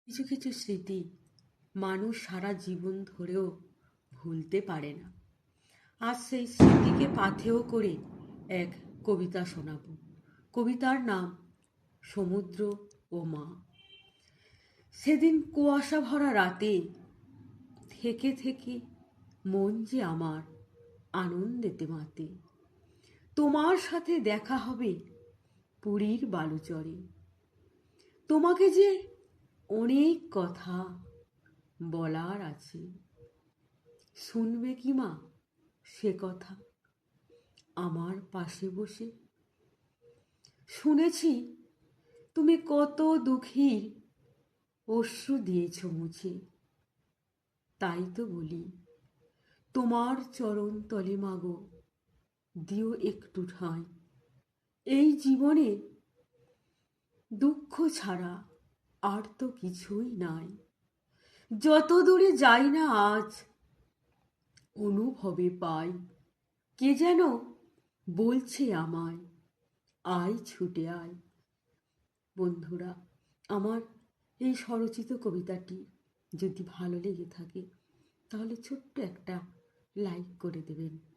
কিছু কিছু স্মৃতি মানুষ সারা জীবন ধরেও ভুলতে পারে না। আজ সেই স্মৃতিকে পাথেয় করে এক কবিতা শোনাব। কবিতার নাম সমুদ্র ও মা। সেদিন কুয়াশা ভরা রাতে থেকে থেকে মন যে আমার আনন্দেতে মাতে। তোমার সাথে দেখা হবে পুরীর বালুচরে। তোমাকে যে অনেক কথা বলার আছে, শুনবে কি মা সে কথা আমার পাশে বসে? শুনেছি তুমি কত দুঃখীর অশ্রু দিয়েছ মুছে, তাই তো বলি তোমার চরণ তলে মাগো দিও একটু ঠাঁই। এই জীবনে দুঃখ ছাড়া আর তো কিছুই নাই। যত দূরে যাই না আজ অনুভবে পাই, কে যেন বলছে আমায় আয় ছুটে আয়। বন্ধুরা, আমার এই স্বরচিত কবিতাটি যদি ভালো লেগে থাকে তাহলে ছোট্ট একটা লাইক করে দেবেন।